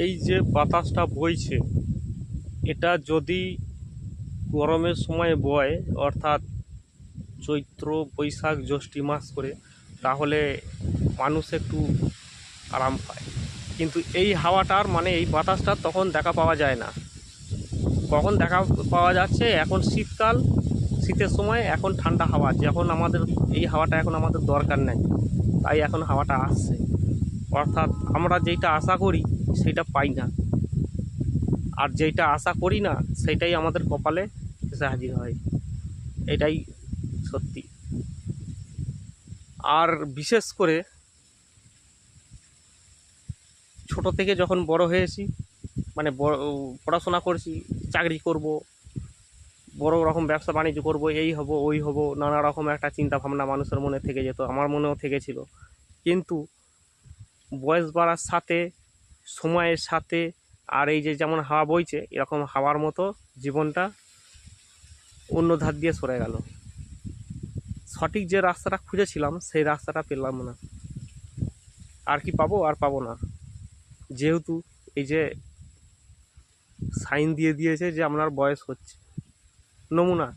এই যে বাতাসটা বইছে, এটা যদি গরমের সময় বয়, অর্থাৎ চৈত্র বৈশাখ জ্যৈষ্ঠ মাস করে, তাহলে মানুষ একটু আরাম পায়। কিন্তু এই হাওয়াটার মানে এই বাতাসটার তখন দেখা পাওয়া যায় না। কখন দেখা পাওয়া যাচ্ছে? এখন শীতকাল, শীতের সময় এখন ঠান্ডা হাওয়া, যখন আমাদের এই হাওয়াটা এখন আমাদের দরকার নেই, তাই এখন হাওয়াটা আসছে। অর্থাৎ আমরা যেইটা আশা করি সেটা পাই না, আর যেইটা আশা করি না সেটাই আমাদের কপালে এসে হাজির হয়। এটাই সত্যি। আর বিশেষ করে ছোট থেকে যখন বড় হয়েছি, মানে পড়াশোনা করছি, চাকরি করব, বড় রকম ব্যবসা বাণিজ্য করব, এই হব ওই হব, নানা রকম একটা চিন্তা ভাবনা মানুষের মনে থেকে যেত, আমার মনেও থেকেছিল। কিন্তু বয়স বাড়ার সাথে, সময়ের সাথে, আর এই যে যেমন হাওয়া বইছে, এরকম হাওয়ার মতো জীবনটা অন্য ধার দিয়ে সরে গেল। সঠিক যে রাস্তাটা খুঁজেছিলাম সেই রাস্তাটা পেলাম না। আর কি পাবো? আর পাবো না। যেহেতু এই যে সাইন দিয়ে দিয়েছে যে আপনার বয়স হচ্ছে, নমুনা,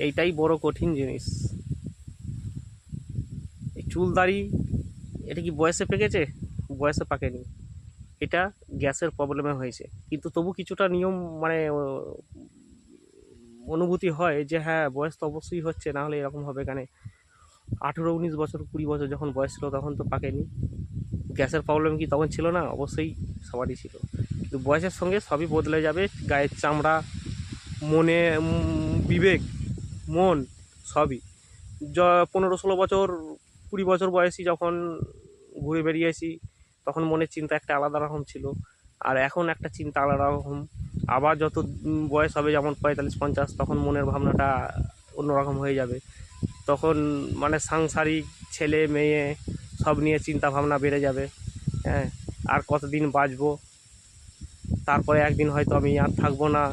এইটাই বড় কঠিন জিনিস। এই চুল দাড়ি, এটা কি বয়সে পেকেছে? বয়সে পাকেনি, এটা গ্যাসের প্রবলেমে হয়েছে। কিন্তু তবু কিছুটা নিয়ম, মানে অনুভূতি হয় যে হ্যাঁ, বয়স তো অবশ্যই হচ্ছে, না হলে এরকম হবে কেন? 18, 19 বছর, 20 বছর যখন বয়স ছিল তখন তো পাকেনি। গ্যাসের প্রবলেম কি তখন ছিল না? অবশ্যই সবারই ছিল। কিন্তু বয়সের সঙ্গে সবই বদলে যাবে, গায়ের চামড়া, মনে, বিবেক, মন, সবই। 15, 16 বছর, 20 বছর বয়সী যখন ঘুরে বেরিয়েছি, তখন মনের চিন্তা একটা আলাদা রকম ছিল, আর এখন একটা চিন্তা আলাদা রকম। আবার যত বয়স হবে, যেমন 45, 50, তখন মনের ভাবনাটা অন্যরকম হয়ে যাবে। তখন মানে সাংসারিক, ছেলে মেয়ে সব নিয়ে চিন্তা ভাবনা বেড়ে যাবে। হ্যাঁ, আর কতদিন বাঁচবো, তারপরে একদিন হয়তো আমি আর থাকবো না,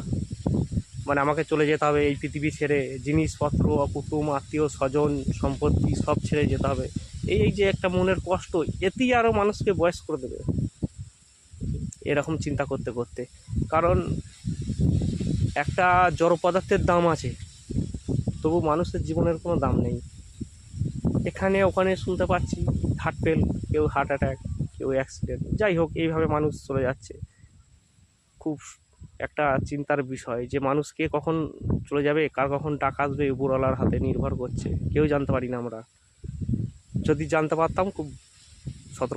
মানে আমাকে চলে যেতে হবে এই পৃথিবী ছেড়ে, জিনিসপত্র, কুটুম, আত্মীয় স্বজন, সম্পত্তি সব ছেড়ে যেতে হবে। এই যে একটা মনের কষ্ট, এতেই আরও মানুষকে বয়স করে দেবে এরকম চিন্তা করতে করতে। কারণ একটা জড় পদার্থের দাম আছে, তবু মানুষের জীবনের কোনো দাম নেই। এখানে ওখানে শুনতে পাচ্ছি হার্ট ফেল, কেউ হার্ট অ্যাটাক, কেউ অ্যাক্সিডেন্ট, যাই হোক এইভাবে মানুষ চলে যাচ্ছে। খুব একটা চিন্তার বিষয় যে মানুষ কে কখন চলে যাবে, কার কখন টাকা আসবে, উপরওয়ালার হাতে নির্ভর করছে, কেউ জানতে পারি না আমরা। যদি জানতে পারতাম খুব